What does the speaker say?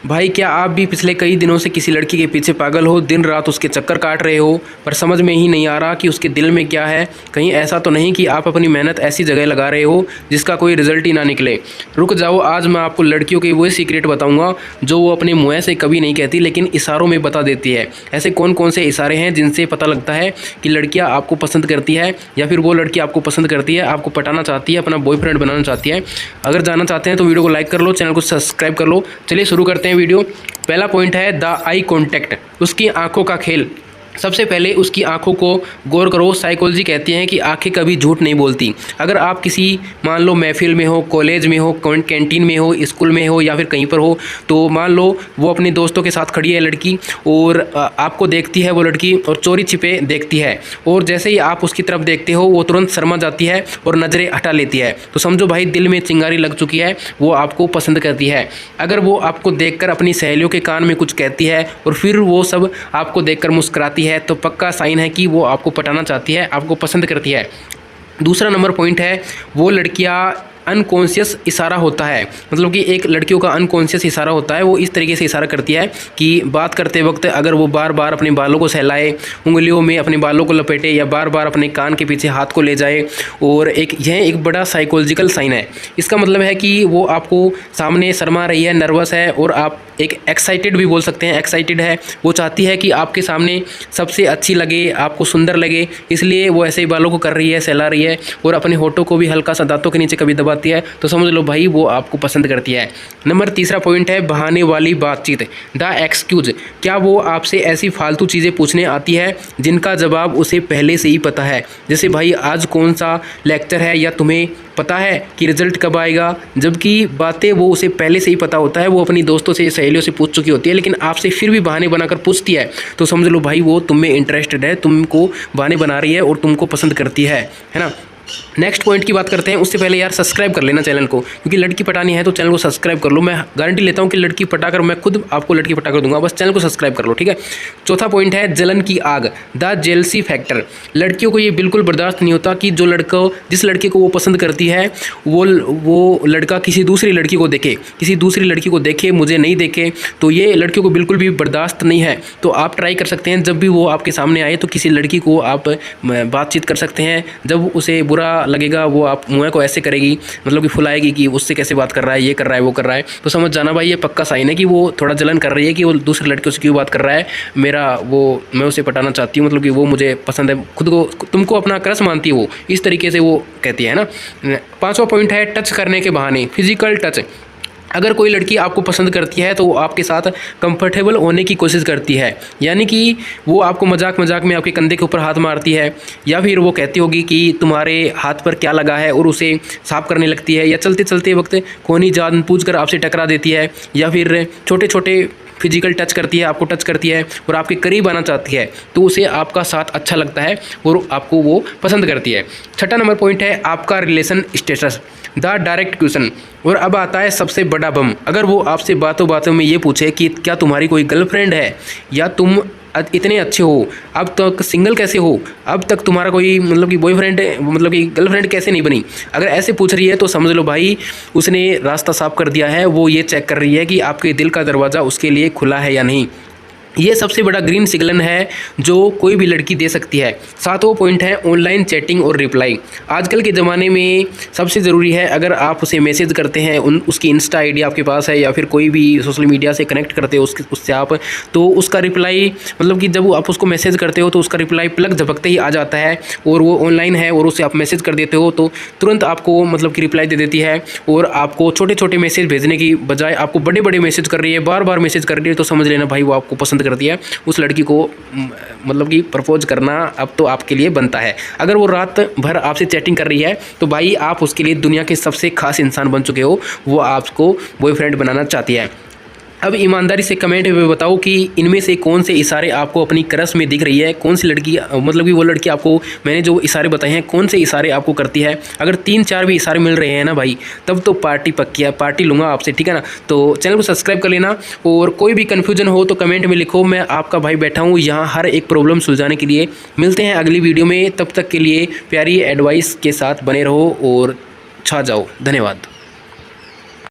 भाई क्या आप भी पिछले कई दिनों से किसी लड़की के पीछे पागल हो, दिन रात उसके चक्कर काट रहे हो, पर समझ में ही नहीं आ रहा कि उसके दिल में क्या है। कहीं ऐसा तो नहीं कि आप अपनी मेहनत ऐसी जगह लगा रहे हो जिसका कोई रिजल्ट ही ना निकले। रुक जाओ, आज मैं आपको लड़कियों के वो सीक्रेट बताऊंगा जो वो अपने मुँह से कभी नहीं कहती लेकिन इशारों में बता देती है। ऐसे कौन कौन से इशारे हैं जिनसे पता लगता है कि लड़कियाँ आपको पसंद करती है या फिर वो लड़की आपको पसंद करती है, आपको पटाना चाहती है, अपना बॉयफ्रेंड बनाना चाहती है। अगर जानना चाहते हैं तो वीडियो को लाइक कर लो, चैनल को सब्सक्राइब कर लो। चलिए शुरू करते हैं वीडियो। पहला पॉइंट है द आई कॉन्टैक्ट, उसकी आंखों का खेल। सबसे पहले उसकी आंखों को गौर करो। साइकोलॉजी कहती है कि आंखें कभी झूठ नहीं बोलती। अगर आप किसी मान लो महफिल में हो, कॉलेज में हो, कैंटीन में हो, स्कूल में हो या फिर कहीं पर हो, तो मान लो वो अपने दोस्तों के साथ खड़ी है लड़की और आपको देखती है वो लड़की और चोरी छिपे देखती है, और जैसे ही आप उसकी तरफ देखते हो वो तुरंत शर्मा जाती है और नज़रें हटा लेती है। तो समझो भाई दिल में चिंगारी लग चुकी है, वो आपको पसंद करती है। अगर वो आपको देखकर अपनी सहेलियों के कान में कुछ कहती है और फिर वो सब आपको देखकर मुस्कुराती है तो पक्का साइन है कि वो आपको पटाना चाहती है, आपको पसंद करती है। दूसरा नंबर पॉइंट है वो लड़कियां अनकॉन्शियस इशारा होता है, मतलब कि एक लड़कियों का अनकॉन्शियस इशारा होता है। वो इस तरीके से इशारा करती है कि बात करते वक्त अगर वो बार बार अपने बालों को सहलाए, उंगलियों में अपने बालों को लपेटे या बार बार अपने कान के पीछे हाथ को ले जाए, और यह एक बड़ा साइकोलॉजिकल साइन है। इसका मतलब है कि वो आपको सामने शर्मा रही है, नर्वस है, और आप एक एक्साइटेड भी बोल सकते हैं, एक्साइटेड है। वो चाहती है कि आपके सामने सबसे अच्छी लगे, आपको सुंदर लगे, इसलिए वो ऐसे ही बालों को कर रही है, सहला रही है, और अपने होठों को भी हल्का सा दांतों के नीचे कभी दबाती है। तो समझ लो भाई वो आपको पसंद करती है। नंबर तीसरा पॉइंट है बहाने वाली बातचीत, द एक्सक्यूज। क्या वो आपसे ऐसी फालतू चीज़ें पूछने आती है जिनका जवाब उसे पहले से ही पता है? जैसे भाई आज कौन सा लेक्चर है, या तुम्हें पता है कि रिजल्ट कब आएगा, जबकि बातें वो उसे पहले से ही पता होता है। वो अपनी दोस्तों से, सहेलियों से पूछ चुकी होती है, लेकिन आपसे फिर भी बहाने बनाकर पूछती है। तो समझ लो भाई वो तुम में इंटरेस्टेड है, तुमको बहाने बना रही है और तुमको पसंद करती है ना। नेक्स्ट पॉइंट की बात करते हैं। उससे पहले यार सब्सक्राइब कर लेना चैनल को, क्योंकि लड़की पटानी है तो चैनल को सब्सक्राइब कर लो। मैं गारंटी लेता हूँ कि लड़की पटाकर मैं खुद आपको लड़की पटाकर दूंगा, बस चैनल को सब्सक्राइब कर लो, ठीक है। चौथा पॉइंट है जलन की आग, द जेलसी फैक्टर। लड़कियों को ये बिल्कुल बर्दाश्त नहीं होता कि जिस लड़के को वो पसंद करती है वो लड़का किसी दूसरी लड़की को देखे, मुझे नहीं देखे, तो ये लड़कियों को बिल्कुल भी बर्दाश्त नहीं है। तो आप ट्राई कर सकते हैं, जब भी वो आपके सामने आए तो किसी लड़की को आप बातचीत कर सकते हैं। जब उसे बुरा लगेगा वो आप मुँह को ऐसे करेगी, मतलब कि फुलाएगी कि उससे कैसे बात कर रहा है, ये कर रहा है, वो कर रहा है, तो समझ जाना भाई ये पक्का साइन है कि वो थोड़ा जलन कर रही है कि वो दूसरे लड़के से क्यों बात कर रहा है। मैं उसे पटाना चाहती हूँ, मतलब कि वो मुझे पसंद है, खुद को तुमको अपना क्रश मानती है, वो इस तरीके से वो कहती है ना। पांचवा पॉइंट है टच करने के बहाने, फिजिकल टच। अगर कोई लड़की आपको पसंद करती है तो वो आपके साथ कंफर्टेबल होने की कोशिश करती है, यानी कि वो आपको मजाक मजाक में आपके कंधे के ऊपर हाथ मारती है, या फिर वो कहती होगी कि तुम्हारे हाथ पर क्या लगा है और उसे साफ करने लगती है, या चलते चलते वक्त कोनी जानबूझ कर आपसे टकरा देती है, या फिर छोटे छोटे फिजिकल टच करती है, आपको टच करती है और आपके करीब आना चाहती है, तो उसे आपका साथ अच्छा लगता है और आपको वो पसंद करती है। छठा नंबर पॉइंट है आपका relation status, the direct question. और अब आता है सबसे बड़ा बम। अगर वो आपसे बातों बातों में ये पूछे कि क्या तुम्हारी कोई गर्लफ्रेंड है, या तुम इतने अच्छे हो, अब तक सिंगल कैसे हो, अब तक तुम्हारा कोई मतलब कि बॉयफ्रेंड, मतलब कि गर्लफ्रेंड कैसे नहीं बनी, अगर ऐसे पूछ रही है तो समझ लो भाई उसने रास्ता साफ कर दिया है। वो ये चेक कर रही है कि आपके दिल का दरवाज़ा उसके लिए खुला है या नहीं। ये सबसे बड़ा ग्रीन सिग्नल है जो कोई भी लड़की दे सकती है। सातवां पॉइंट है ऑनलाइन चैटिंग और रिप्लाई। आजकल के ज़माने में सबसे ज़रूरी है, अगर आप उसे मैसेज करते हैं, उसकी इंस्टा आईडी आपके पास है या फिर कोई भी सोशल मीडिया से कनेक्ट करते हो उससे आप, तो उसका रिप्लाई, मतलब कि जब आप उसको मैसेज करते हो तो उसका रिप्लाई पलक झपकते ही आ जाता है, और वो ऑनलाइन है और उसे आप मैसेज कर देते हो तो तुरंत आपको मतलब कि रिप्लाई दे देती है। और आपको छोटे छोटे मैसेज भेजने की बजाय आपको बड़े बड़े मैसेज कर रही है, बार बार मैसेज कर रही है, तो समझ लेना भाई वो आपको पसंद करती है। उस लड़की को मतलब कि प्रपोज करना अब तो आपके लिए बनता है। अगर वो रात भर आपसे चैटिंग कर रही है तो भाई आप उसके लिए दुनिया के सबसे खास इंसान बन चुके हो, वो आपको बॉयफ्रेंड बनाना चाहती है। अब ईमानदारी से कमेंट में बताओ कि इनमें से कौन से इशारे आपको अपनी क्रश में दिख रही है, कौन सी लड़की, मतलब कि वो लड़की आपको, मैंने जो इशारे बताए हैं, कौन से इशारे आपको करती है। अगर 3-4 भी इशारे मिल रहे हैं ना भाई, तब तो पार्टी पक्की है, पार्टी लूँगा आपसे, ठीक है ना। तो चैनल को सब्सक्राइब कर लेना, और कोई भी कन्फ्यूजन हो तो कमेंट में लिखो, मैं आपका भाई बैठा हूँ यहाँ हर एक प्रॉब्लम सुलझाने के लिए। मिलते हैं अगली वीडियो में, तब तक के लिए प्यारी एडवाइस के साथ बने रहो और छा जाओ। धन्यवाद।